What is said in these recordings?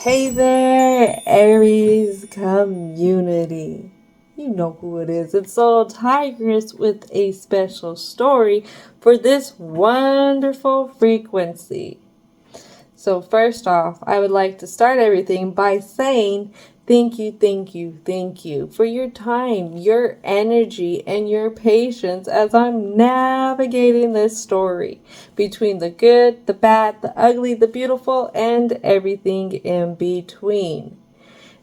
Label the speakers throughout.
Speaker 1: Hey there, Aries community. You know who it is. It's Soul Tigress with a special story for this wonderful frequency. So first off, I would like to start everything by saying thank you for your time, your energy, and your patience as I'm navigating this story between the good, the bad, the ugly, the beautiful, and everything in between.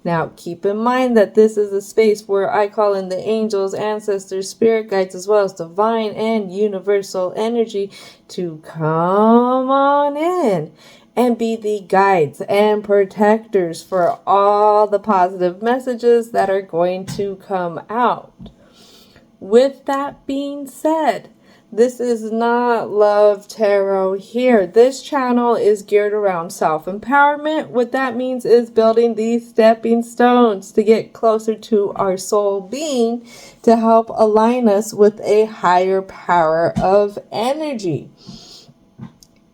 Speaker 1: Now, keep in mind that this is a space where I call in the angels, ancestors, spirit guides, as well as divine and universal energy to come on in and be the guides and protectors for all the positive messages that are going to come out. With that being said, this is not love tarot here. This channel is geared around self-empowerment. What that means is building these stepping stones to get closer to our soul being to help align us with a higher power of energy.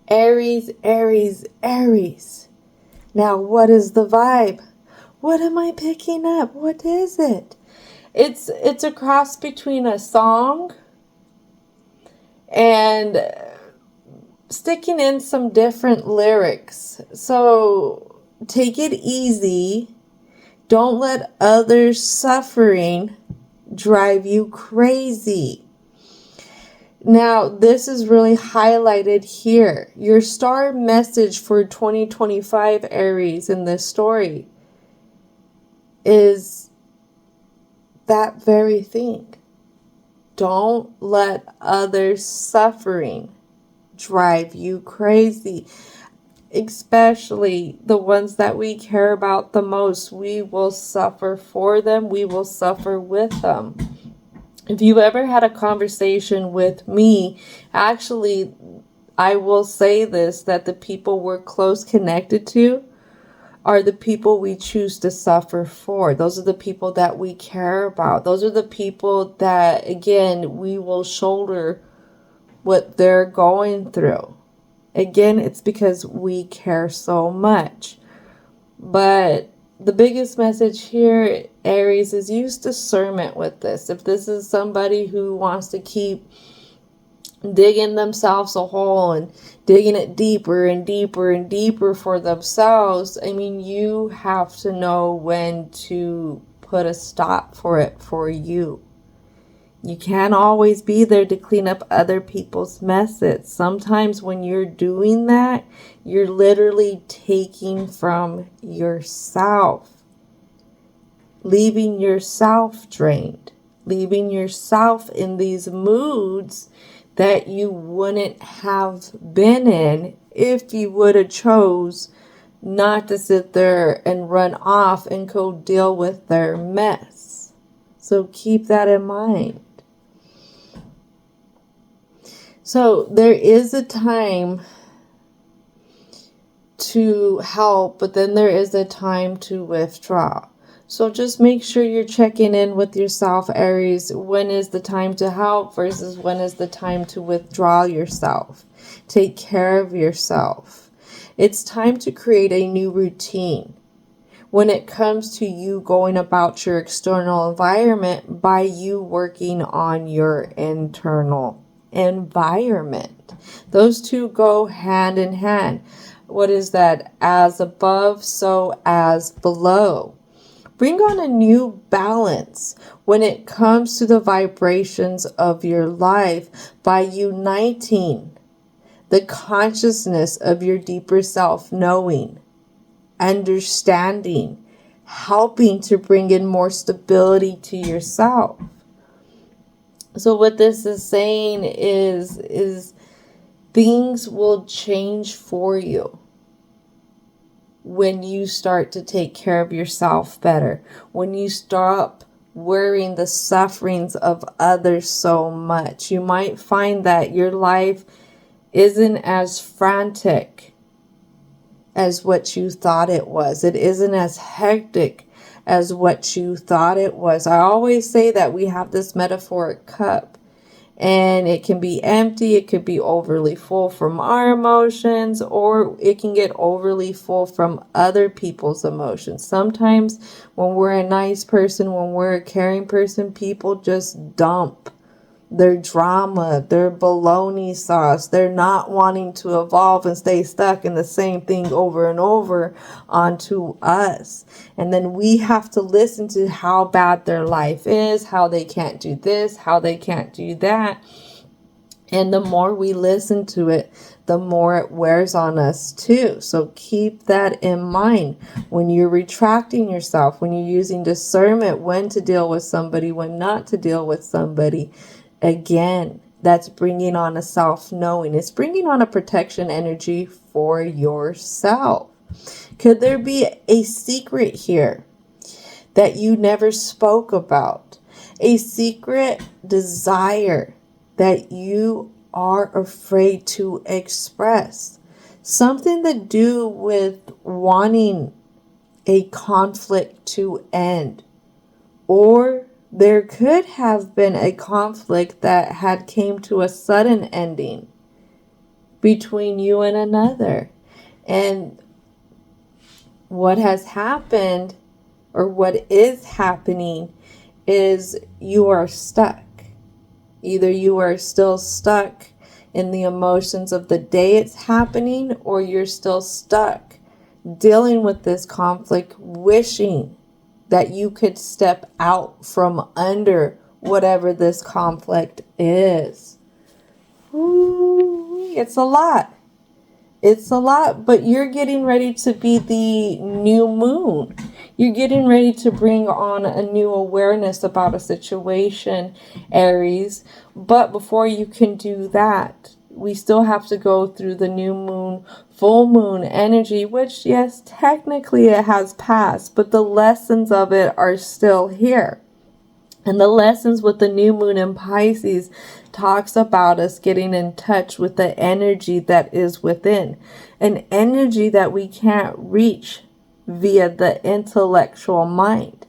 Speaker 1: Aries, Aries, Aries. Now, what is the vibe? What am I picking up? What is it? It's a cross between a song and sticking in some different lyrics. So take it easy. Don't let others' suffering drive you crazy. Now, this is really highlighted here. Your star message for 2025 Aries in this story is that very thing. Don't let others' suffering drive you crazy. Especially the ones that we care about the most. We will suffer for them. We will suffer with them. If you ever had a conversation with me, actually, I will say this, that the people we're close connected to are the people we choose to suffer for. Those are the people that we care about. Those are the people that, again, we will shoulder what they're going through. Again, it's because we care so much. But the biggest message here, Aries, is use discernment with this. If this is somebody who wants to keep digging themselves a hole and digging it deeper and deeper and deeper for themselves, I mean, you have to know when to put a stop for it for you. You can't always be there to clean up other people's messes. Sometimes when you're doing that, you're literally taking from yourself, leaving yourself drained, leaving yourself in these moods that you wouldn't have been in if you would have chose not to sit there and run off and go deal with their mess. So keep that in mind. So there is a time to help, but then there is a time to withdraw. So just make sure you're checking in with yourself, Aries. When is the time to help versus when is the time to withdraw yourself? Take care of yourself. It's time to create a new routine when it comes to you going about your external environment by you working on your internal environment. Those two go hand in hand. What is that? As above, so as below. Bring on a new balance when it comes to the vibrations of your life by uniting the consciousness of your deeper self, knowing, understanding, helping to bring in more stability to yourself. So what this is saying is things will change for you when you start to take care of yourself better, when you stop worrying the sufferings of others so much. You might find that your life isn't as frantic as what you thought it was. It isn't as hectic as what you thought it was. I always say that we have this metaphoric cup, And it can be empty, it could be overly full from our emotions, or it can get overly full from other people's emotions. Sometimes when we're a nice person, when we're a caring person, people just dump their drama, their baloney sauce. They're not wanting to evolve and stay stuck in the same thing over and over onto us. And then we have to listen to how bad their life is, how they can't do this, how they can't do that. And the more we listen to it, the more it wears on us too. So keep that in mind when you're retracting yourself, when you're using discernment, when to deal with somebody, when not to deal with somebody. Again, that's bringing on a self-knowing. It's bringing on a protection energy for yourself. Could there be a secret here that you never spoke about? A secret desire that you are afraid to express? Something to do with wanting a conflict to end, or there could have been a conflict that had came to a sudden ending between you and another. And what has happened, or what is happening, is you are stuck. Either you are still stuck in the emotions of the day it's happening, or you're still stuck dealing with this conflict, wishing that you could step out from under whatever this conflict is. Ooh, it's a lot. It's a lot, but you're getting ready to be the new moon. You're getting ready to bring on a new awareness about a situation, Aries. But before you can do that, we still have to go through the new moon, full moon energy, which, yes, technically it has passed, but the lessons of it are still here. And the lessons with the new moon in Pisces talks about us getting in touch with the energy that is within, an energy that we can't reach via the intellectual mind.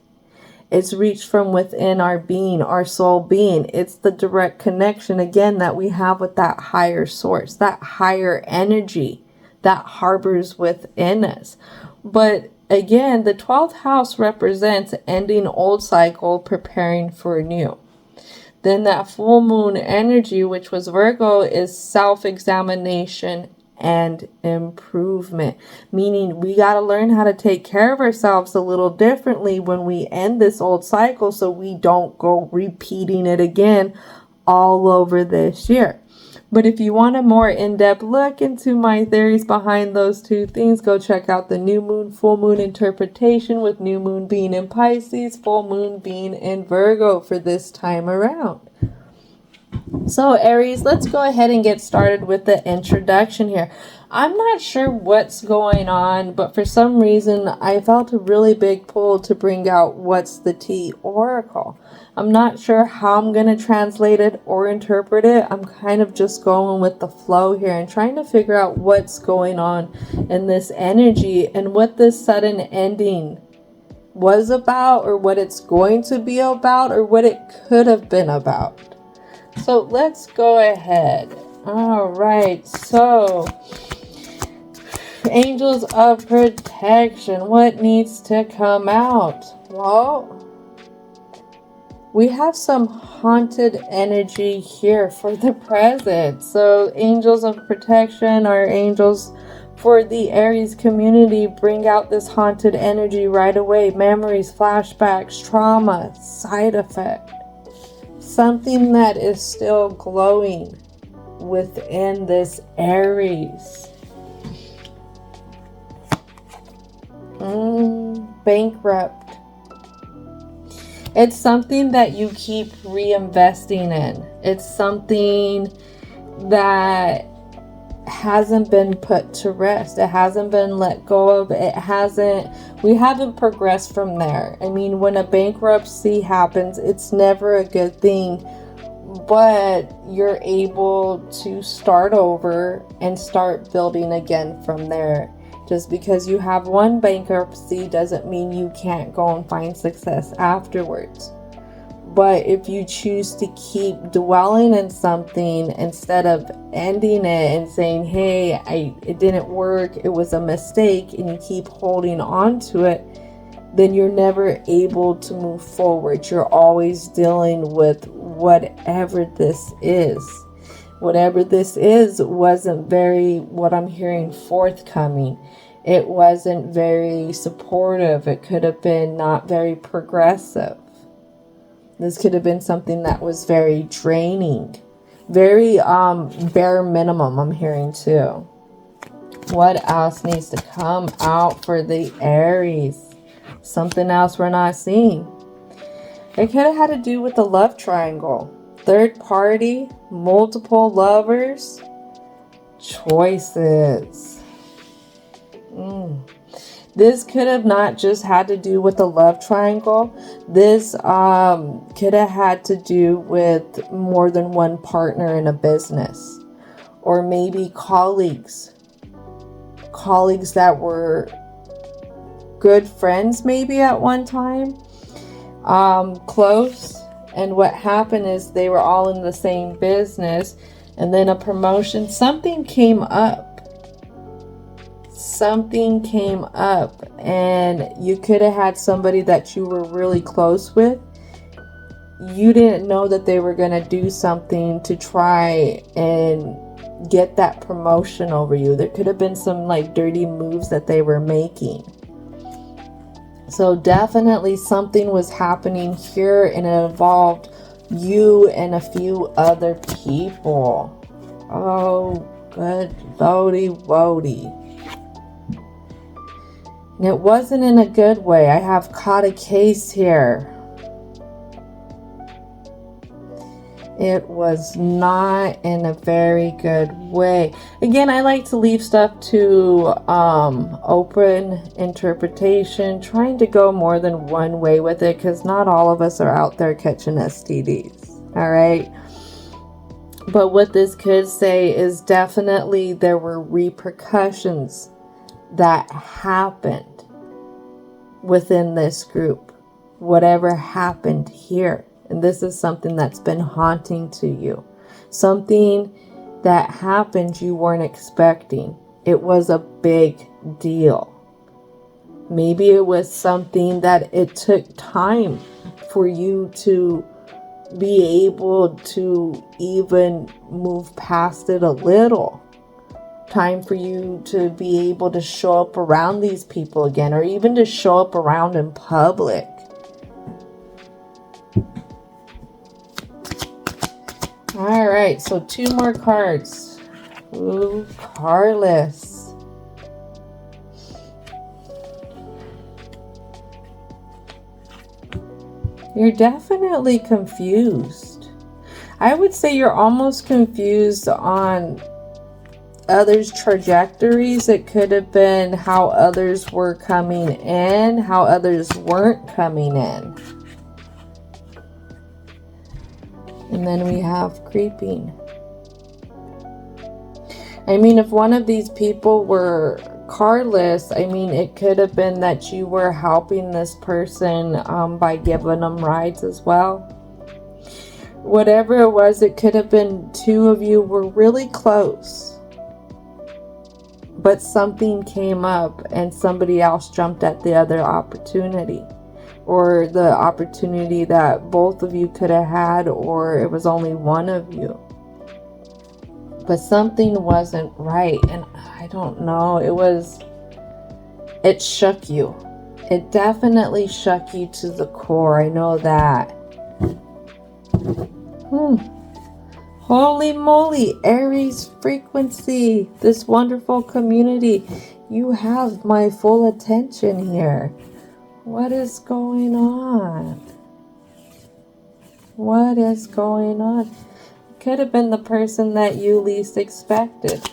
Speaker 1: It's reached from within our being, our soul being. It's the direct connection, again, that we have with that higher source, that higher energy that harbors within us. But again, the 12th house represents ending old cycle, preparing for new. Then that full moon energy, which was Virgo, is self-examination and improvement, meaning we got to learn how to take care of ourselves a little differently when we end this old cycle, so we don't go repeating it again all over this year. But if you want a more in-depth look into my theories behind those two things, go check out the new moon, full moon interpretation, with new moon being in Pisces, full moon being in Virgo for this time around. So Aries, let's go ahead and get started with the introduction here. I'm not sure what's going on, but for some reason I felt a really big pull to bring out What's the Tea Oracle. I'm not sure how I'm going to translate it or interpret it. I'm kind of just going with the flow here and trying to figure out what's going on in this energy and what this sudden ending was about, or what it's going to be about, or what it could have been about. So let's go ahead. All right, so angels of protection, what needs to come out? Well, we have some haunted energy here for the present. So angels of protection are angels for the Aries community. Bring out this haunted energy right away. Memories, flashbacks, trauma, side effect. Something that is still glowing within this Aries. Bankrupt. It's something that you keep reinvesting in. It's something that hasn't been put to rest. It hasn't been let go of. We haven't progressed from there. I mean, when a bankruptcy happens, it's never a good thing, but you're able to start over and start building again from there. Just because you have one bankruptcy doesn't mean you can't go and find success afterwards. But if you choose to keep dwelling in something instead of ending it and saying, hey, it didn't work, it was a mistake, and you keep holding on to it, then you're never able to move forward. You're always dealing with whatever this is. Whatever this is wasn't very, what I'm hearing, forthcoming. It wasn't very supportive. It could have been not very progressive. This could have been something that was very draining. Very bare minimum, I'm hearing too. What else needs to come out for the Aries? Something else we're not seeing. It could have had to do with the love triangle. Third party, multiple lovers, choices. This could have not just had to do with the love triangle. This could have had to do with more than one partner in a business. Or maybe colleagues. Colleagues that were good friends maybe at one time. Close. And what happened is they were all in the same business. And then a promotion. Something came up. Something came up. And you could have had somebody that you were really close with. You didn't know that they were going to do something to try and get that promotion over you. There could have been some like dirty moves that they were making. So definitely something was happening here, and it involved you and a few other people. Oh, good lordy woody. And it wasn't in a good way. I have caught a case here. It was not in a very good way. Again, I like to leave stuff to open interpretation, trying to go more than one way with it, because not all of us are out there catching STDs. All right. But what this could say is definitely there were repercussions that happened within this group. Whatever happened here. And this is something that's been haunting to you. Something that happened you weren't expecting. It was a big deal. Maybe it was something that it took time for you to be able to even move past it a little. Time for you to be able to show up around these people again, or even to show up around in public. All right, so 2 more cards. Ooh, cardless. You're definitely confused. I would say you're almost confused on others' trajectories. It could have been how others were coming in, how others weren't coming in. And then we have creeping. I mean, if one of these people were cardless, I mean, it could have been that you were helping this person by giving them rides as well. Whatever it was, it could have been 2 of you were really close. But something came up and somebody else jumped at the other opportunity. Or the opportunity that both of you could have had, or it was only one of you. But something wasn't right, and I don't know, it shook you. It definitely shook you to the core, I know that. Holy moly, Aries frequency, this wonderful community, you have my full attention here. What is going on? What is going on? Could have been the person that you least expected.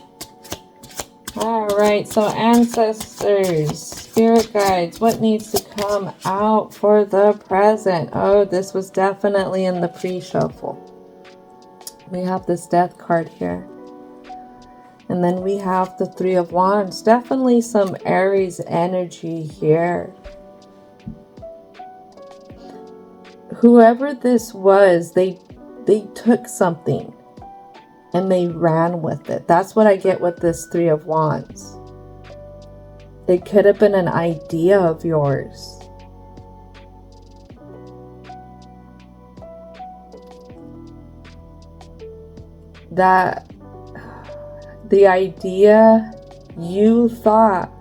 Speaker 1: Alright, so ancestors, spirit guides, what needs to come out for the present? Oh, this was definitely in the pre-shuffle. We have this death card here. And then we have the 3 of Wands. Definitely some Aries energy here. whoever this was, they took something and they ran with it. That's what I get with this Three of Wands. It could have been an idea of yours. That the idea you thought,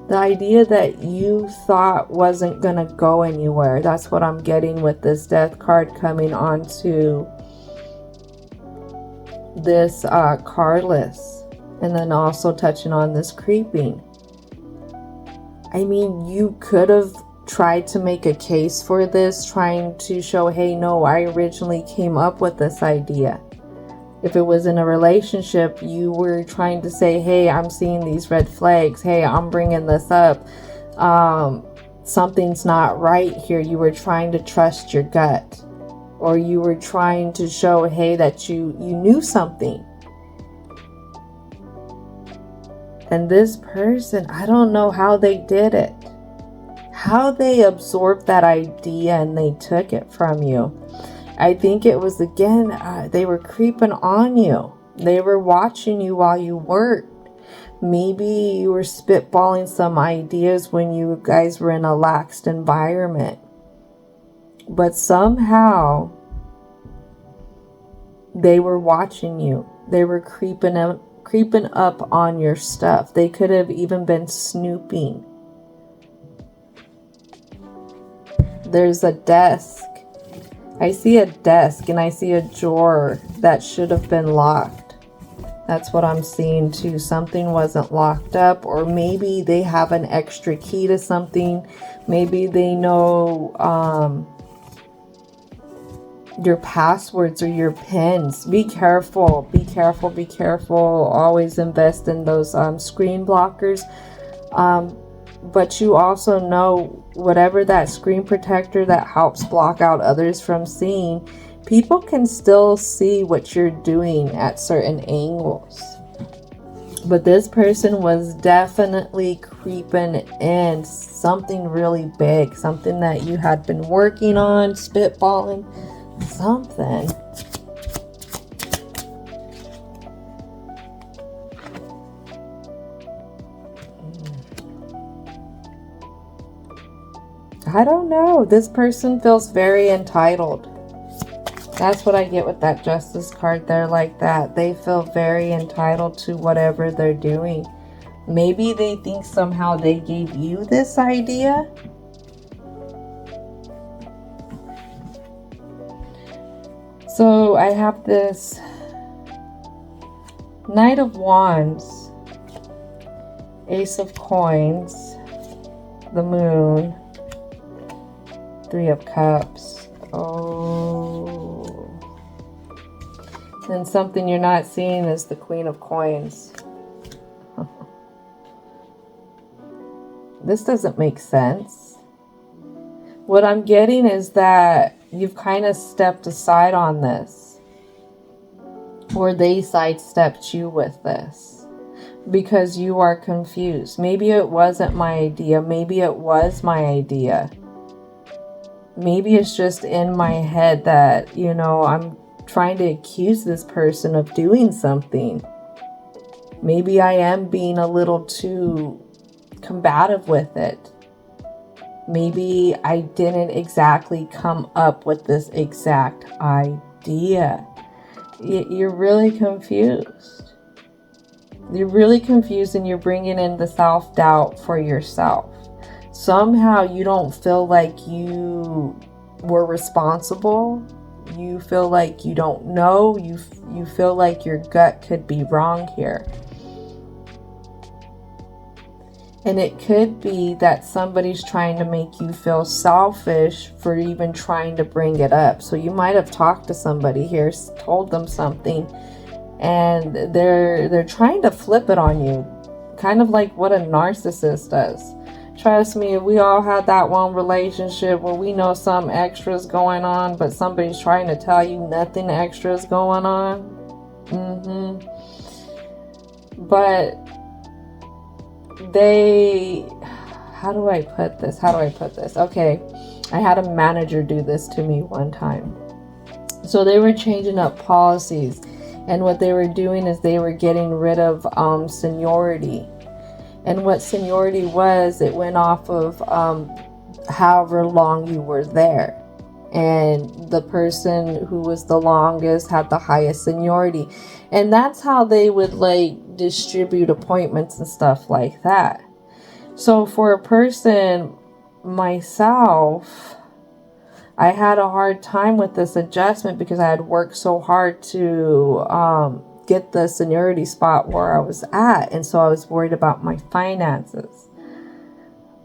Speaker 1: the idea that you thought wasn't going to go anywhere. That's what I'm getting with this Death card coming onto this cardless. And then also touching on this creeping. I mean, you could have tried to make a case for this, trying to show, hey, no, I originally came up with this idea. If it was in a relationship, you were trying to say, hey, I'm seeing these red flags. Hey, I'm bringing this up. Something's not right here. You were trying to trust your gut. Or you were trying to show, hey, that you knew something. And this person, I don't know how they did it. How they absorbed that idea and they took it from you. I think it was, again, they were creeping on you. They were watching you while you worked. Maybe you were spitballing some ideas when you guys were in a laxed environment. But somehow, they were watching you. They were creeping up on your stuff. They could have even been snooping. There's a desk. I see a desk and I see a drawer that should have been locked. That's what I'm seeing too. Something wasn't locked up, or maybe they have an extra key to something. Maybe they know your passwords or your pins. Be careful. Be careful. Be careful. Always invest in those screen blockers. But you also know whatever that screen protector that helps block out others from seeing, people can still see what you're doing at certain angles. But this person was definitely creeping in something really big, something that you had been working on, spitballing, something. I don't know. This person feels very entitled. That's what I get with that Justice card there, like that. They feel very entitled to whatever they're doing. Maybe they think somehow they gave you this idea. So I have this Knight of Wands, Ace of Coins, the Moon, Three of Cups. Oh. Then something you're not seeing is the Queen of Coins. This doesn't make sense. What I'm getting is that you've kind of stepped aside on this. Or they sidestepped you with this. Because you are confused. Maybe it wasn't my idea. Maybe it was my idea. Maybe it's just in my head that, you know, I'm trying to accuse this person of doing something. Maybe I am being a little too combative with it. Maybe I didn't exactly come up with this exact idea. You're really confused. You're really confused, and you're bringing in the self-doubt for yourself. Somehow you don't feel like you were responsible. You feel like you don't know. You feel like your gut could be wrong here. And it could be that somebody's trying to make you feel selfish for even trying to bring it up. So you might have talked to somebody here, told them something, and they're trying to flip it on you. Kind of like what a narcissist does. Trust me, we all had that one relationship where we know some extras going on, but somebody's trying to tell you nothing extra is going on. But how do I put this? Okay. I had a manager do this to me one time. So they were changing up policies, and what they were doing is they were getting rid of seniority. And what seniority was, it went off of however long you were there. And the person who was the longest had the highest seniority. And that's how they would like distribute appointments and stuff like that. So for a person, myself, I had a hard time with this adjustment because I had worked so hard to get the seniority spot where I was at. And so I was worried about my finances.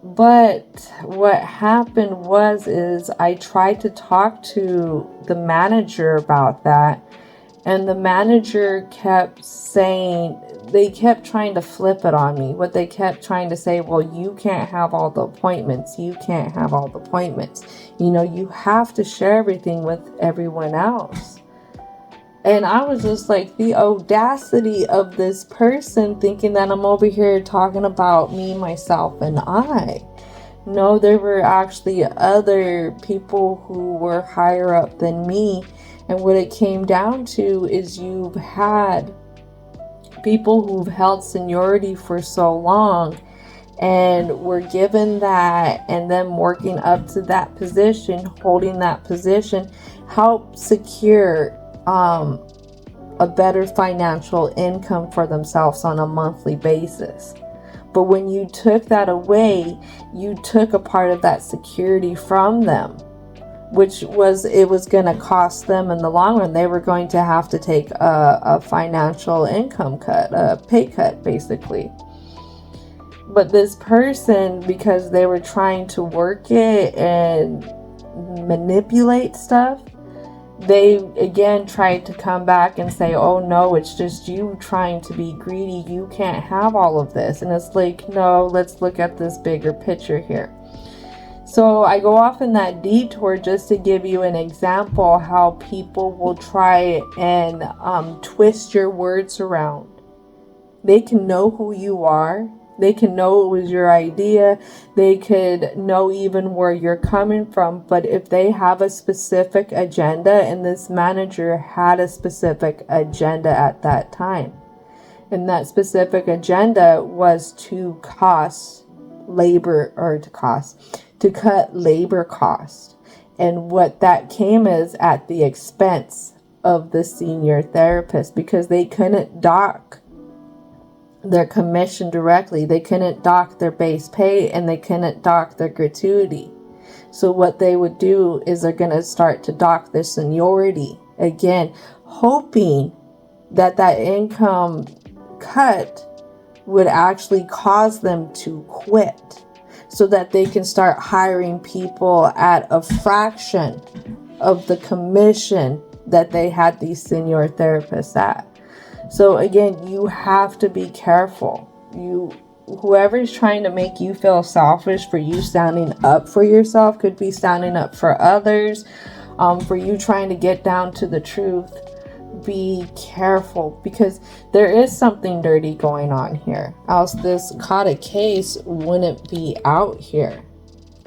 Speaker 1: But what happened is I tried to talk to the manager about that. And the manager kept saying, they kept trying to flip it on me. What they kept trying to say, well, you can't have all the appointments. You can't have all the appointments. You know, you have to share everything with everyone else. And I was just like, the audacity of this person thinking that I'm over here talking about me, myself, and I. No, there were actually other people who were higher up than me. And what it came down to is you've had people who've held seniority for so long and were given that, and them working up to that position, holding that position, help secure a better financial income for themselves on a monthly basis. But when you took that away, you took a part of that security from them, which was, it was going to cost them in the long run. They were going to have to take a financial income cut, a pay cut, basically. But this person, because they were trying to work it and manipulate stuff, they again tried to come back and say, oh no, it's just you trying to be greedy. You can't have all of this. And it's like, no, let's look at this bigger picture here. So I go off in that detour just to give you an example how people will try and twist your words around. They can know who you are. They can know it was your idea. They could know even where you're coming from. But if they have a specific agenda, and this manager had a specific agenda at that time, and that specific agenda was to cut labor cost. And what that came is at the expense of the senior therapist, because they couldn't dock their commission directly. They couldn't dock their base pay, and they couldn't dock their gratuity. So what they would do is they're going to start to dock their seniority again, hoping that that income cut would actually cause them to quit, so that they can start hiring people at a fraction of the commission that they had these senior therapists at. So again, you have to be careful. Whoever's trying to make you feel selfish for you standing up for yourself could be standing up for others, for you trying to get down to the truth. Be careful, because there is something dirty going on here. Else this Kata case wouldn't be out here.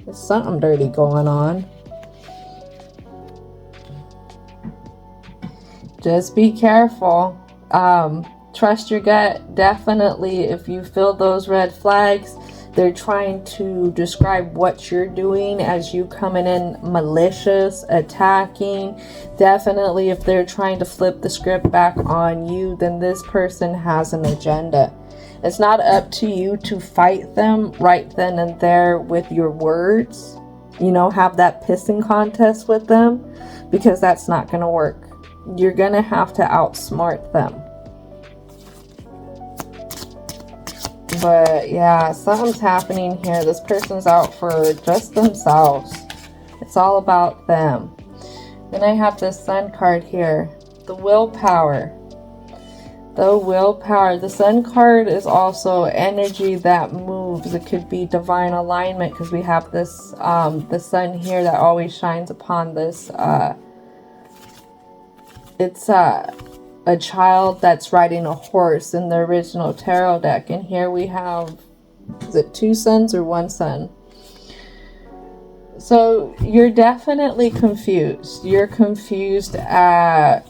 Speaker 1: There's something dirty going on. Just be careful. Trust your gut. Definitely, if you feel those red flags, they're trying to describe what you're doing as you coming in malicious, attacking. Definitely, if they're trying to flip the script back on you, then this person has an agenda. It's not up to you to fight them right then and there with your words. You know, have that pissing contest with them, because that's not going to work. You're going to have to outsmart them. But yeah, something's happening here. This person's out for just themselves. It's all about them. Then I have this Sun card here. The willpower. The willpower. The Sun card is also energy that moves. It could be divine alignment, because we have this the sun here that always shines upon this. It's a child that's riding a horse in the original tarot deck. And here we have, is it two suns or one sun? So you're definitely confused. You're confused at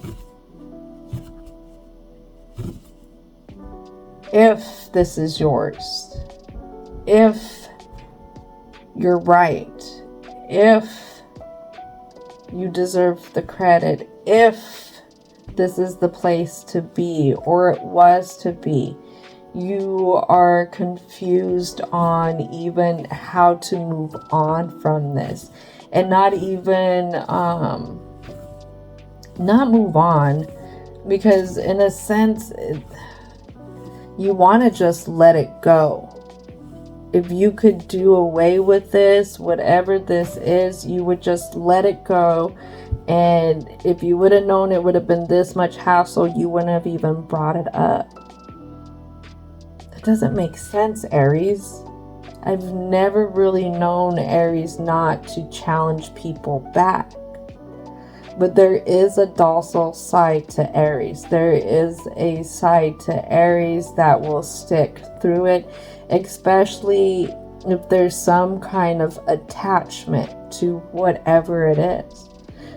Speaker 1: if this is yours, if you're right, if you deserve the credit, if this is the place to be, or it was to be. You are confused on even how to move on from this, and not even not move on, because in a sense you want to just let it go. If you could do away with this, whatever this is, you would just let it go. And if you would have known it would have been this much hassle, you wouldn't have even brought it up. That doesn't make sense, Aries. I've never really known Aries not to challenge people back. But there is a docile side to Aries. There is a side to Aries that will stick through it, especially if there's some kind of attachment to whatever it is.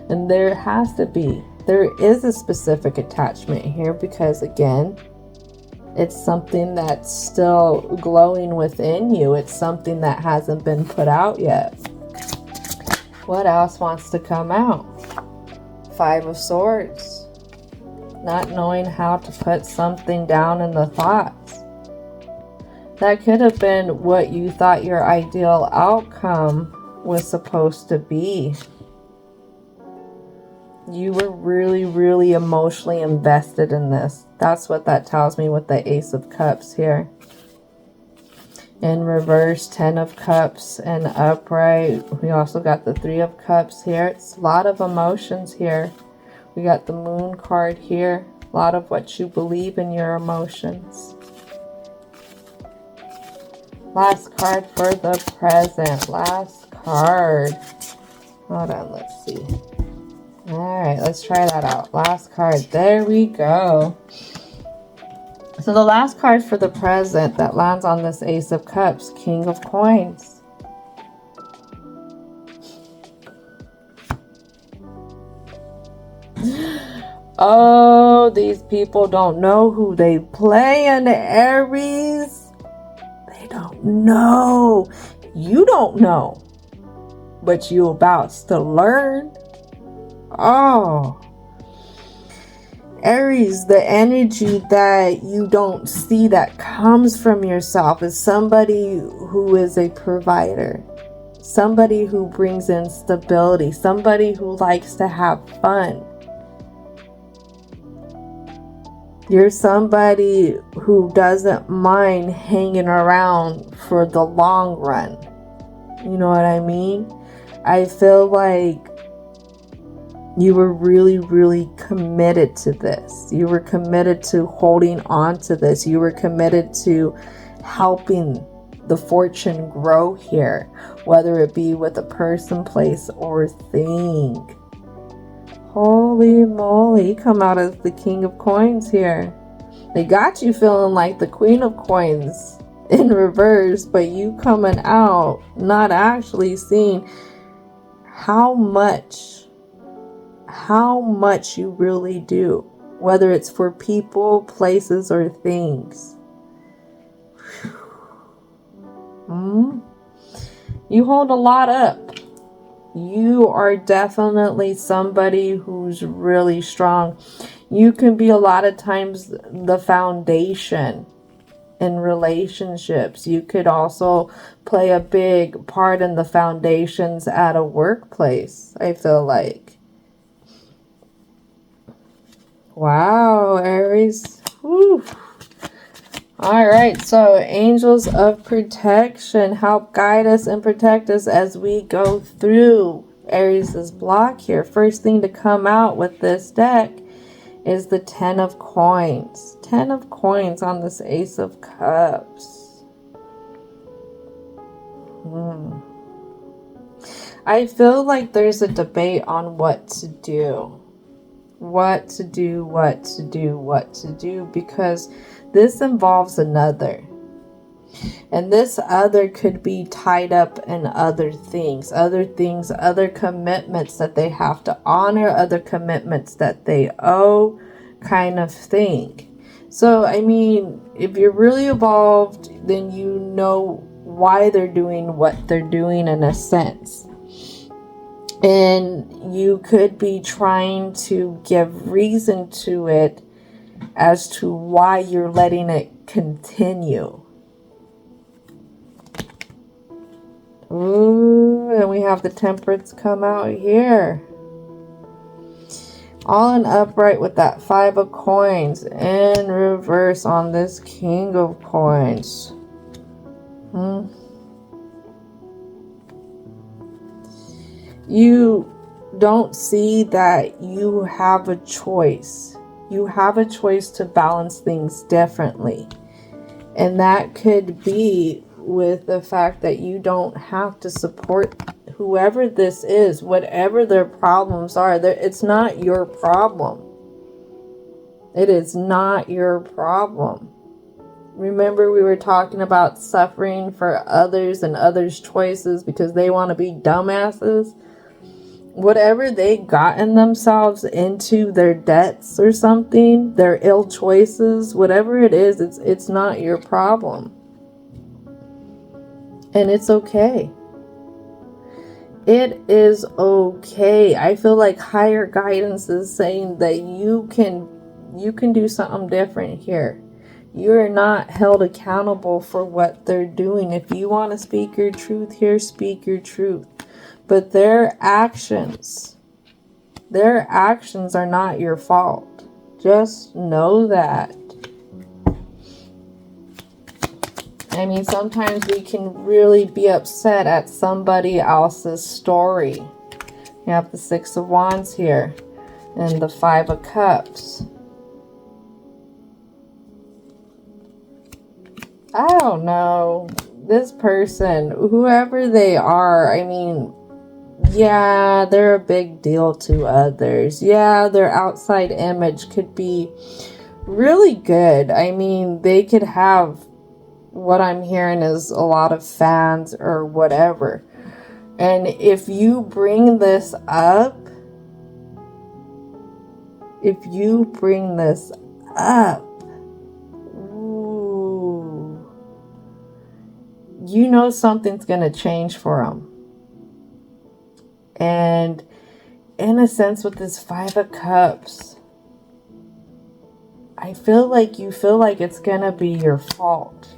Speaker 1: And there has to be. There is a specific attachment here because, again, it's something that's still glowing within you. It's something that hasn't been put out yet. What else wants to come out? 5 of Swords. Not knowing how to put something down in the thoughts. That could have been what you thought your ideal outcome was supposed to be. You were really, really emotionally invested in this. That's what that tells me with the Ace of Cups here. In reverse, 10 of Cups, and upright. We also got the 3 of Cups here. It's a lot of emotions here. We got the Moon card here. A lot of what you believe in your emotions. Last card for the present. Last card. Hold on, let's see. Alright, let's try that out. Last card. There we go. So the last card for the present that lands on this Ace of Cups, King of Coins. Oh, these people don't know who they play in Aries. They don't know. You don't know. But you about to learn. Oh, Aries, the energy that you don't see that comes from yourself is somebody who is a provider, somebody who brings in stability, somebody who likes to have fun. You're somebody who doesn't mind hanging around for the long run. You know what I mean? I feel like you were really, really committed to this. You were committed to holding on to this. You were committed to helping the fortune grow here, whether it be with a person, place, or thing. Holy moly, you come out as the King of Coins here. They got you feeling like the Queen of Coins in reverse, but you coming out not actually seeing how much you really do, whether it's for people, places, or things. You hold a lot up. You are definitely somebody who's really strong. You can be a lot of times the foundation in relationships. You could also play a big part in the foundations at a workplace, I feel like. Wow, Aries. Whew. All right, so angels of protection, help guide us and protect us as we go through Aries' block here. First thing to come out with this deck is the 10 of Coins. 10 of Coins on this Ace of Cups. I feel like there's a debate on what to do. What to do, because this involves another. And this other could be tied up in other things, other commitments that they have to honor, other commitments that they owe, kind of thing. So, I mean, if you're really evolved, then you know why they're doing what they're doing in a sense. And you could be trying to give reason to it as to why you're letting it continue. Ooh, and we have the Temperance come out here. All in upright with that 5 of coins. In reverse on this King of coins. You don't see that you have a choice. You have a choice to balance things differently. And that could be with the fact that you don't have to support whoever this is, whatever their problems are. It's not your problem. It is not your problem. Remember, we were talking about suffering for others and others' choices because they want to be dumbasses. Whatever they gotten themselves into, their debts or something, their ill choices, whatever it is, it's not your problem. And it's okay. It is okay. I feel like higher guidance is saying that you can do something different here. You're not held accountable for what they're doing. If you want to speak your truth here, speak your truth. But their actions are not your fault. Just know that. I mean, sometimes we can really be upset at somebody else's story. You have the 6 of Wands here and the 5 of Cups. I don't know. This person, whoever they are, I mean, yeah, they're a big deal to others. Yeah, their outside image could be really good. I mean, they could have, what I'm hearing is a lot of fans or whatever. And if you bring this up, ooh, you know something's going to change for them. And in a sense, with this 5 of Cups, I feel like you feel like it's going to be your fault.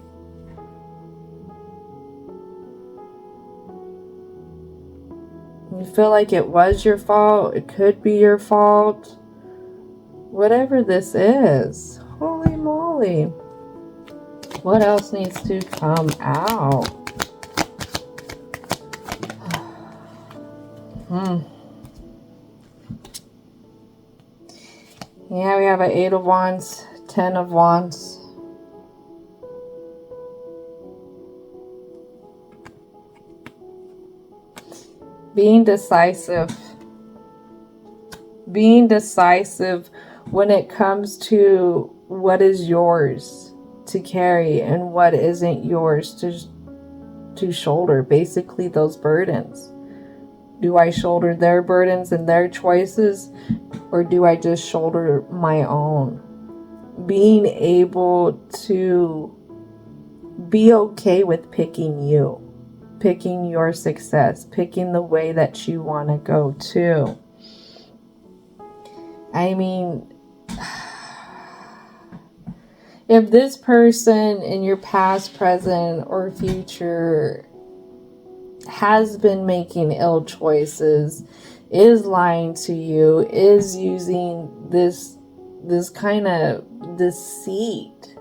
Speaker 1: You feel like it was your fault. It could be your fault. Whatever this is. Holy moly. What else needs to come out? Yeah, we have an 8 of Wands, 10 of Wands. Being decisive. Being decisive when it comes to what is yours to carry and what isn't yours to shoulder. Basically, those burdens. Do I shoulder their burdens and their choices, or do I just shoulder my own? Being able to be okay with picking you, picking your success, picking the way that you want to go to. I mean, if this person in your past, present, or future has been making ill choices, is lying to you, is using this kind of deceit,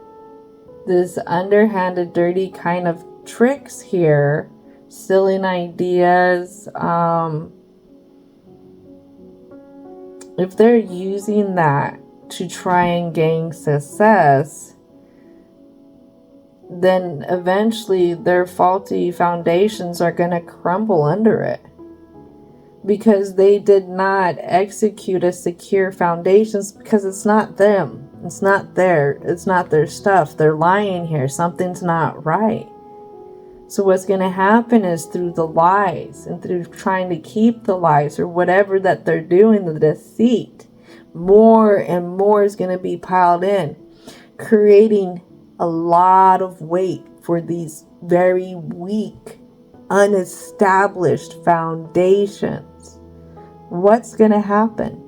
Speaker 1: this underhanded, dirty kind of tricks here, stealing ideas, if they're using that to try and gain success, then eventually their faulty foundations are going to crumble under it. Because they did not execute a secure foundations, because it's not them. It's not their stuff. They're lying here. Something's not right. So what's going to happen is through the lies and through trying to keep the lies or whatever that they're doing, the deceit, more and more is going to be piled in, creating a lot of weight for these very weak, unestablished foundations. What's going to happen?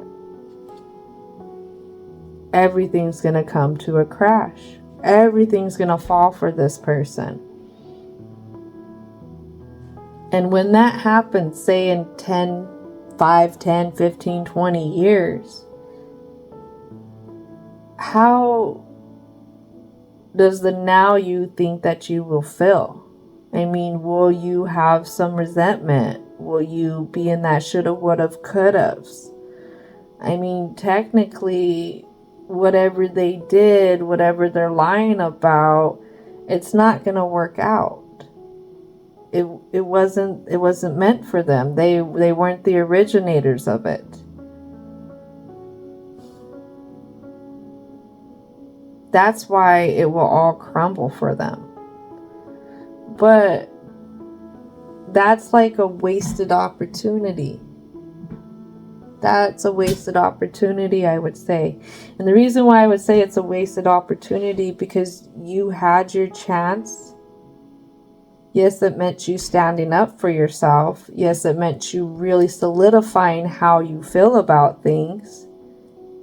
Speaker 1: Everything's going to come to a crash. Everything's going to fall for this person. And when that happens, say in 5, 10, 15, 20 years, how does the now you think that you will feel? I mean, will you have some resentment? Will you be in that shoulda, woulda, coulda's? I mean, technically, whatever they did, whatever they're lying about, it's not going to work out. It wasn't meant for them. They weren't the originators of it. That's why it will all crumble for them. But that's like a wasted opportunity. That's a wasted opportunity, I would say. And the reason why I would say it's a wasted opportunity, because you had your chance. Yes, it meant you standing up for yourself. Yes, it meant you really solidifying how you feel about things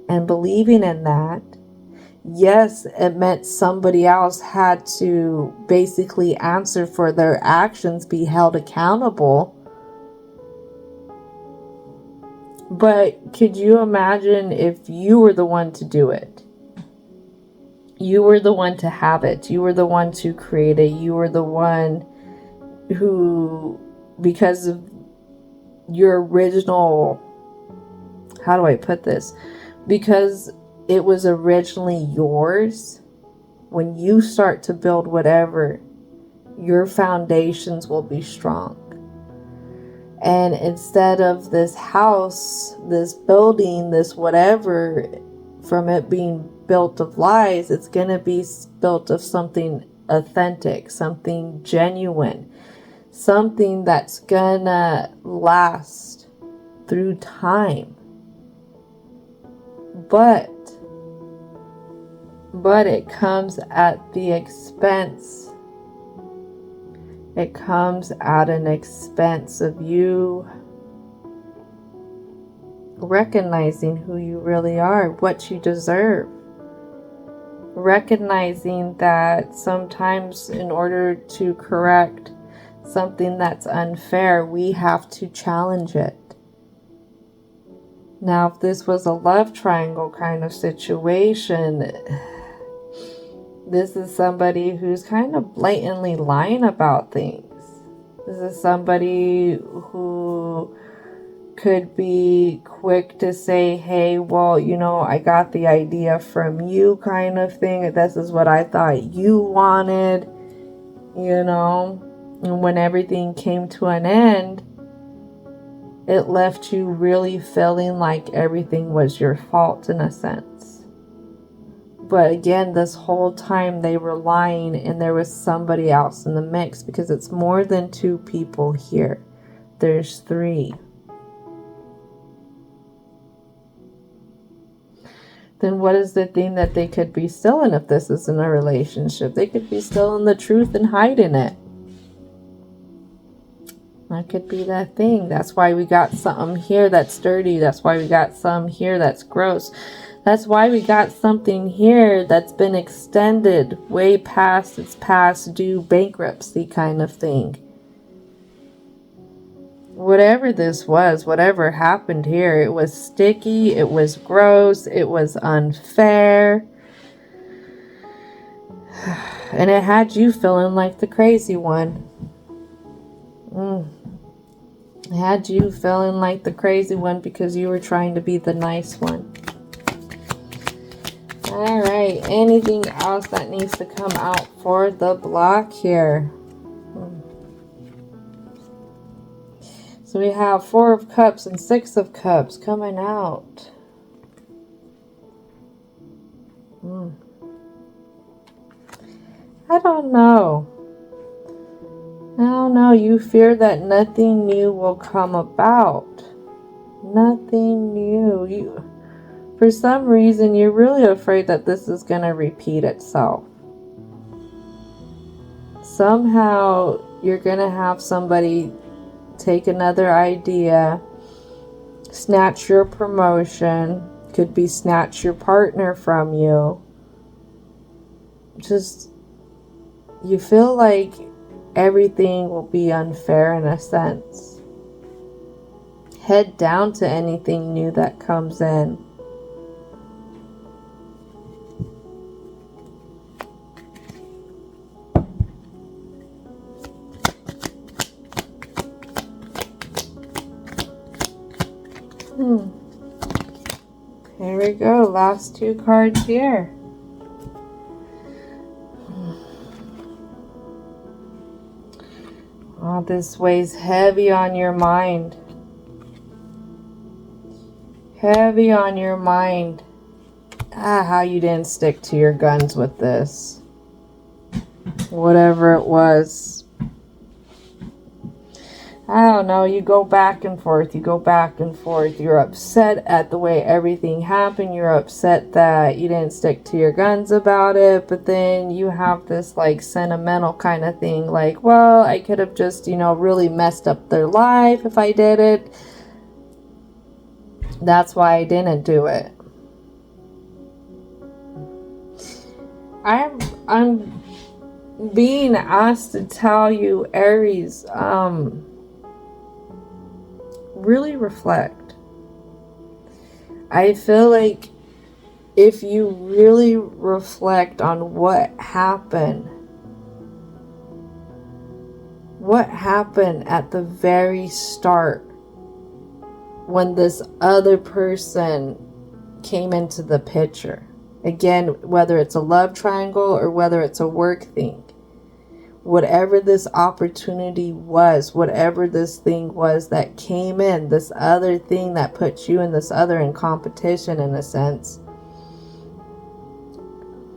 Speaker 1: and believing in that. Yes, it meant somebody else had to basically answer for their actions, be held accountable. But could you imagine if you were the one to do it? You were the one to have it. You were the one to create it. You were the one who, because of your original, how do I put this? Because it was originally yours. When you start to build whatever, your foundations will be strong. And instead of this house, this building, this whatever, from it being built of lies, it's going to be built of something authentic, something genuine, something that's going to last through time. But it comes at the expense. It comes at an expense of you recognizing who you really are, what you deserve. Recognizing that sometimes in order to correct something that's unfair, we have to challenge it. Now, if this was a love triangle kind of situation, this is somebody who's kind of blatantly lying about things. This is somebody who could be quick to say, hey, well, I got the idea from you kind of thing. This is what I thought you wanted, And when everything came to an end, it left you really feeling like everything was your fault in a sense. But again, this whole time they were lying and there was somebody else in the mix, because it's more than 2 people here. There's 3. Then what is the thing that they could be still in if this isn't a relationship? They could be still in the truth and hiding it. That could be that thing. That's why we got something here that's dirty. That's why we got some here that's gross. That's why we got something here that's been extended way past its past due bankruptcy kind of thing. Whatever this was, whatever happened here, it was sticky, it was gross, it was unfair. And it had you feeling like the crazy one. It had you feeling like the crazy one because you were trying to be the nice one. Alright, anything else that needs to come out for the block here? So we have 4 of Cups and 6 of Cups coming out. I don't know. I don't know. You fear that nothing new will come about. Nothing new. For some reason, you're really afraid that this is going to repeat itself. Somehow, you're going to have somebody take another idea, snatch your promotion, could be snatch your partner from you. Just, you feel like everything will be unfair in a sense. Head down to anything new that comes in. Here we go. Last two cards here. Oh, this weighs heavy on your mind. Heavy on your mind. How you didn't stick to your guns with this. Whatever it was. I don't know, you go back and forth, You're upset at the way everything happened. You're upset that you didn't stick to your guns about it. But then you have this like sentimental kind of thing. Like, well, I could have just, really messed up their life if I did it. That's why I didn't do it. I'm being asked to tell you, Aries, really reflect. I feel like if you really reflect on what happened at the very start when this other person came into the picture. Again, whether it's a love triangle or whether it's a work thing. Whatever this opportunity was, whatever this thing was that came in, this other thing that put you and this other in competition in a sense.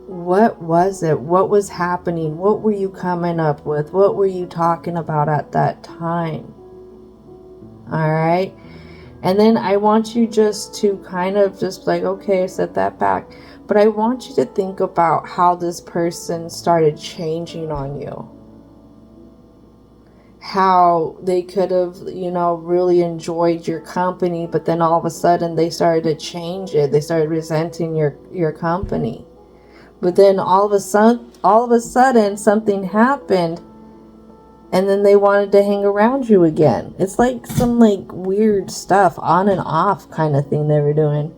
Speaker 1: What was it? What was happening? What were you coming up with? What were you talking about at that time? All right. And then I want you just to kind of just like, okay, set that back. But I want you to think about how this person started changing on you. How they could have, really enjoyed your company, but then all of a sudden they started to change it. They started resenting your company. But then all of a sudden something happened, and then they wanted to hang around you again. It's like some like weird stuff, on and off kind of thing they were doing.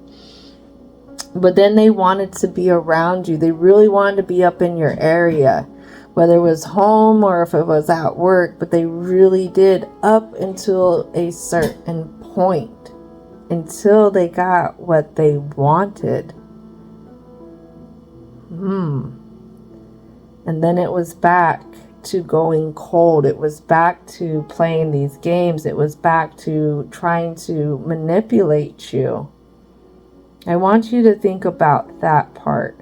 Speaker 1: But then they wanted to be around you. They really wanted to be up in your area. Whether it was home or if it was at work, but they really did up until a certain point, until they got what they wanted. And then it was back to going cold. It was back to playing these games. It was back to trying to manipulate you. I want you to think about that part.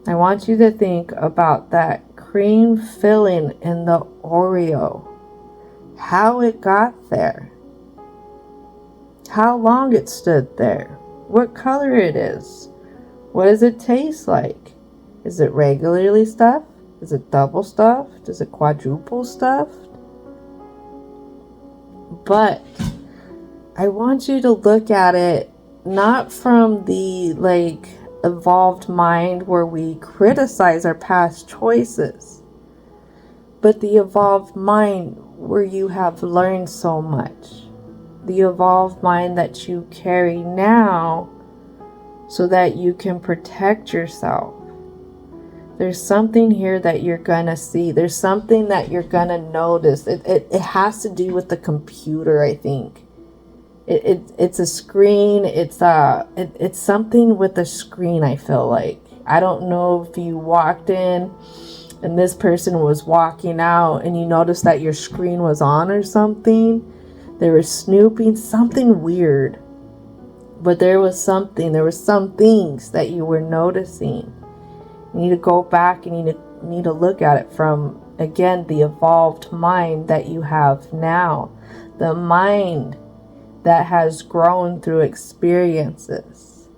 Speaker 1: I want you to think about that cream filling in the Oreo. How it got there. How long it stood there. What color it is. What does it taste like? Is it regularly stuffed? Is it double stuffed? Is it quadruple stuffed? But I want you to look at it not from the evolved mind where we criticize our past choices, but the evolved mind where you have learned so much. The evolved mind that you carry now so that you can protect yourself. There's something here that you're gonna see. There's something that you're gonna notice. It has to do with the computer, I think. It's a screen. It's something with a screen, I feel like. I don't know if you walked in and this person was walking out and you noticed that your screen was on or something. They were snooping, something weird. But there was some things that you were noticing. You need to go back and you need to look at it from, again, the evolved mind that you have now. The mind that has grown through experiences.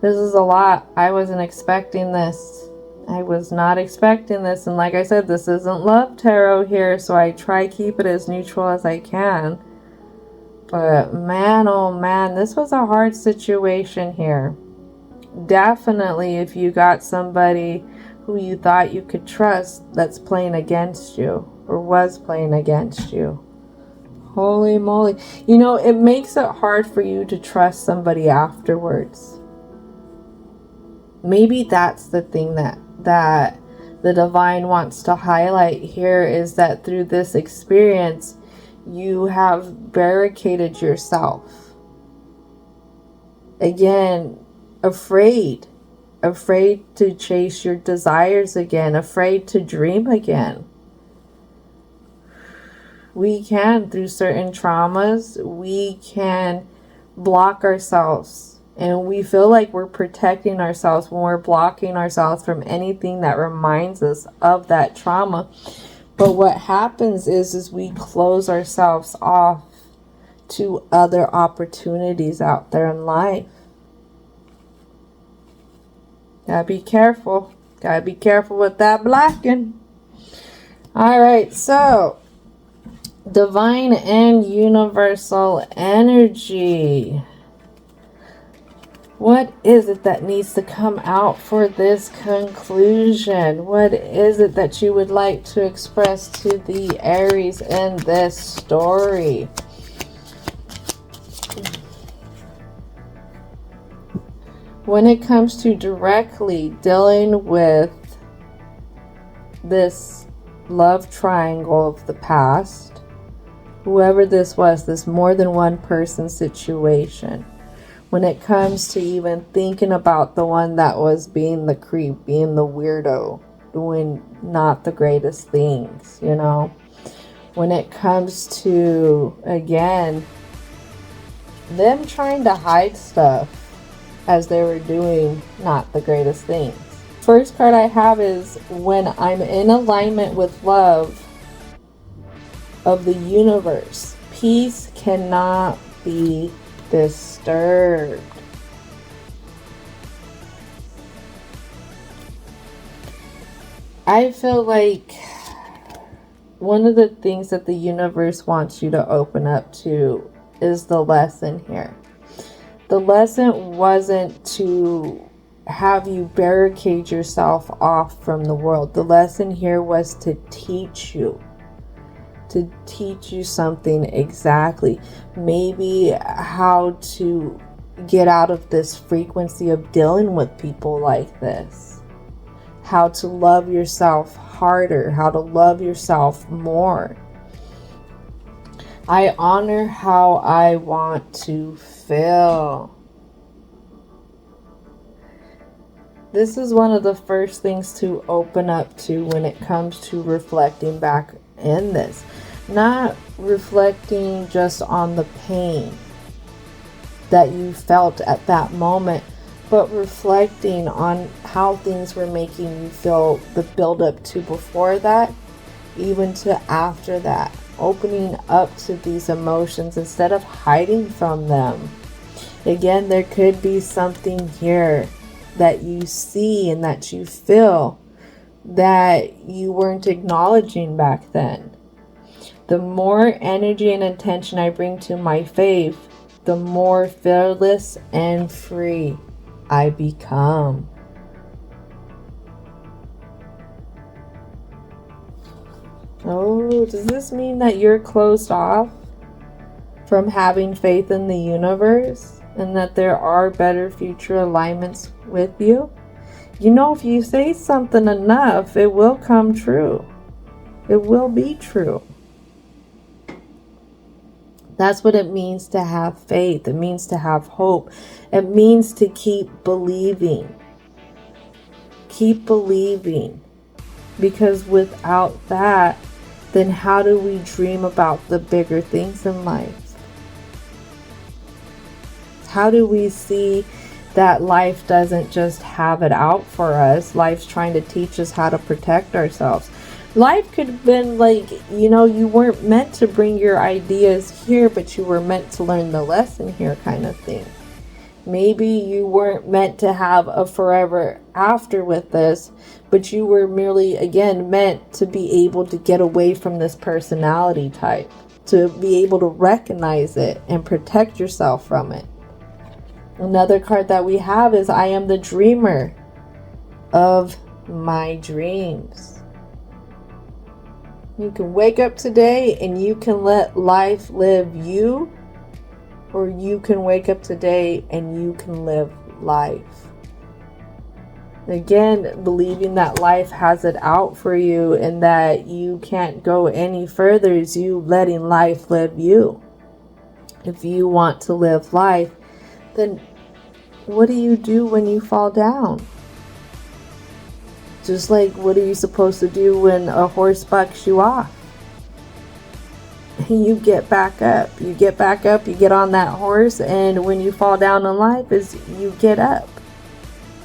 Speaker 1: This is a lot. I wasn't expecting this. I was not expecting this. And like I said, this isn't love tarot here, so I try keep it as neutral as I can. But man, oh man, this was a hard situation here. Definitely if you got somebody who you thought you could trust that's playing against you or was playing against you. Holy moly. You know, it makes it hard for you to trust somebody afterwards. Maybe that's the thing that the divine wants to highlight here, is that through this experience, you have barricaded yourself. Again, afraid to chase your desires again, afraid to dream again. We can, through certain traumas, we can block ourselves. And we feel like we're protecting ourselves when we're blocking ourselves from anything that reminds us of that trauma. But what happens is we close ourselves off to other opportunities out there in life. Gotta be careful. Gotta be careful with that blocking. Alright, so divine and universal energy. What is it that needs to come out for this conclusion? What is it that you would like to express to the Aries in this story? When it comes to directly dealing with this love triangle of the past, whoever this was, this more than one person situation, when it comes to even thinking about the one that was being the creep, being the weirdo, doing not the greatest things, you know, when it comes to, again, them trying to hide stuff as they were doing not the greatest things. First card I have is when I'm in alignment with love of the universe, peace cannot be disturbed. I feel like one of the things that the universe wants you to open up to is the lesson here. The lesson wasn't to have you barricade yourself off from the world. The lesson here was to teach you something exactly. Maybe how to get out of this frequency of dealing with people like this. How to love yourself harder, how to love yourself more. I honor how I want to feel. This is one of the first things to open up to when it comes to reflecting back in this. Not reflecting just on the pain that you felt at that moment, but reflecting on how things were making you feel, the build up to before that, even to after that. Opening up to these emotions instead of hiding from them. Again, there could be something here that you see and that you feel that you weren't acknowledging back then. The more energy and intention I bring to my faith, the more fearless and free I become. Oh, does this mean that you're closed off from having faith in the universe and that there are better future alignments with you? You know, if you say something enough, it will come true. It will be true. That's what it means to have faith. It means to have hope. It means to keep believing. Keep believing. Because without that, then how do we dream about the bigger things in life? How do we see that life doesn't just have it out for us? Life's trying to teach us how to protect ourselves. Life could have been like, you know, you weren't meant to bring your ideas here, but you were meant to learn the lesson here, kind of thing. Maybe you weren't meant to have a forever after with this, but you were merely, again, meant to be able to get away from this personality type, to be able to recognize it and protect yourself from it. Another card that we have is I am the dreamer of my dreams. You can wake up today and you can let life live you, or you can wake up today and you can live life. Again, believing that life has it out for you and that you can't go any further is you letting life live you. If you want to live life, then what do you do when you fall down? Just like, what are you supposed to do when a horse bucks you off? You get back up. You get back up, you get on that horse, and when you fall down in life is you get up.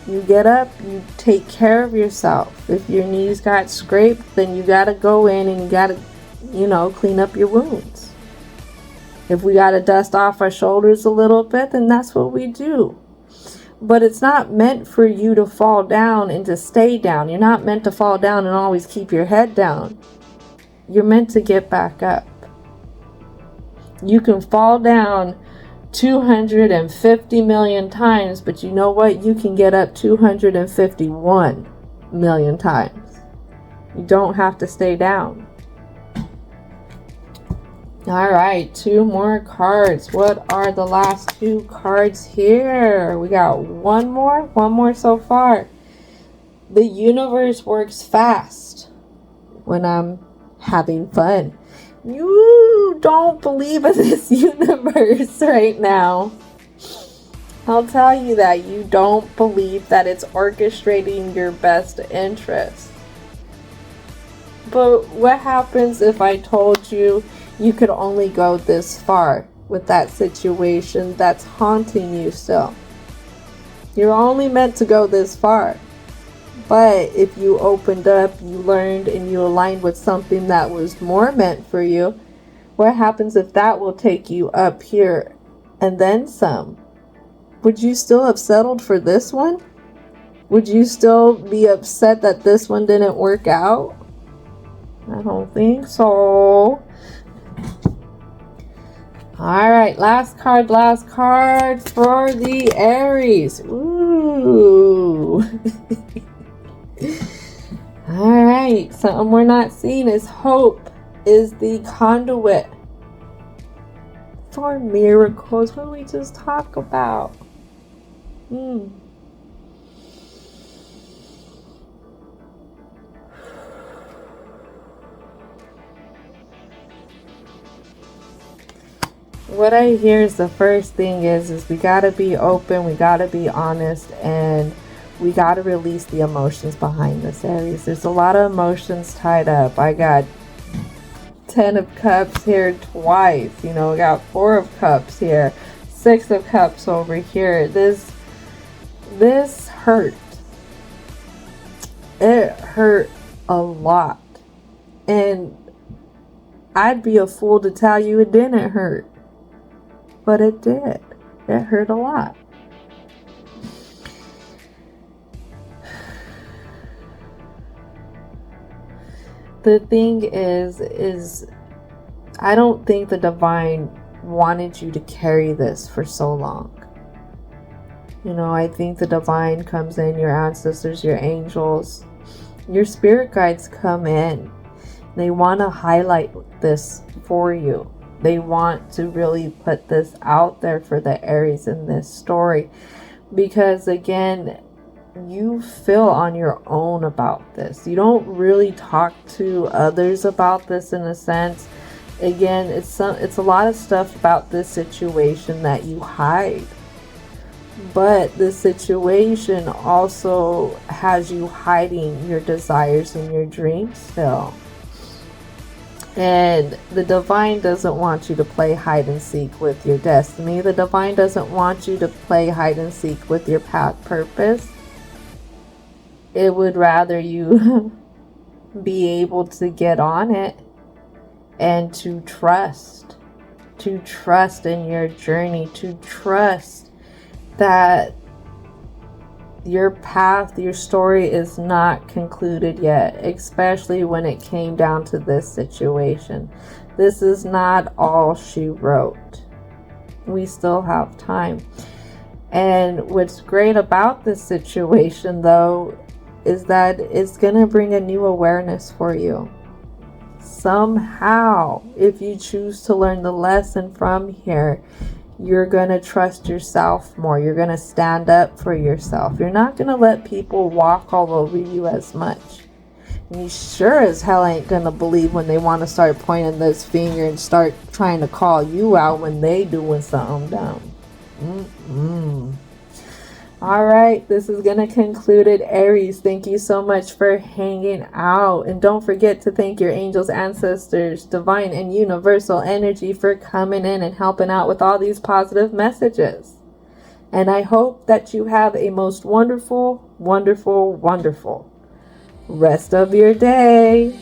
Speaker 1: You get up, you take care of yourself. If your knees got scraped, then you got to go in and you got to, you know, clean up your wounds. If we got to dust off our shoulders a little bit, then that's what we do. But it's not meant for you to fall down and to stay down. You're not meant to fall down and always keep your head down. You're meant to get back up. You can fall down 250 million times, but you know what? You can get up 251 million times. You don't have to stay down. All right, 2 more cards. What are the last 2 cards here? We got one more so far. The universe works fast when I'm having fun. You don't believe in this universe right now. I'll tell you that you don't believe that it's orchestrating your best interest. But what happens if I told you you could only go this far with that situation that's haunting you still? You're only meant to go this far. But if you opened up, you learned, and you aligned with something that was more meant for you, what happens if that will take you up here and then some? Would you still have settled for this one? Would you still be upset that this one didn't work out? I don't think so. Alright, last card for the Aries. Ooh. Alright, something we're not seeing is hope is the conduit for miracles. What did we just talk about? What I hear is the first thing is we gotta be open, we gotta be honest, and we gotta release the emotions behind this, Aries. There's a lot of emotions tied up. I got 10 of Cups here twice. You know, I got 4 of Cups here, 6 of Cups over here. This hurt. It hurt a lot. And I'd be a fool to tell you it didn't hurt. But it did. It hurt a lot. The thing is I don't think the divine wanted you to carry this for so long. You know, I think the divine comes in, your ancestors, your angels, your spirit guides come in. They want to highlight this for you. They want to really put this out there for the Aries in this story. Because again, you feel on your own about this. You don't really talk to others about this in a sense. Again, it's a lot of stuff about this situation that you hide. But the situation also has you hiding your desires and your dreams still. And the divine doesn't want you to play hide and seek with your destiny. The divine doesn't want you to play hide and seek with your path purpose. It would rather you be able to get on it and to trust in your journey, to trust that your path, your story is not concluded yet, especially when it came down to this situation. This is not all she wrote. We still have time. And what's great about this situation, though, is that it's going to bring a new awareness for you. Somehow, if you choose to learn the lesson from here, you're going to trust yourself more. You're going to stand up for yourself. You're not going to let people walk all over you as much. And you sure as hell ain't going to believe when they want to start pointing this finger and start trying to call you out when they doing something dumb. All right, this is going to conclude it, Aries. Thank you so much for hanging out. And don't forget to thank your angels, ancestors, divine and universal energy for coming in and helping out with all these positive messages. And I hope that you have a most wonderful, wonderful, wonderful rest of your day.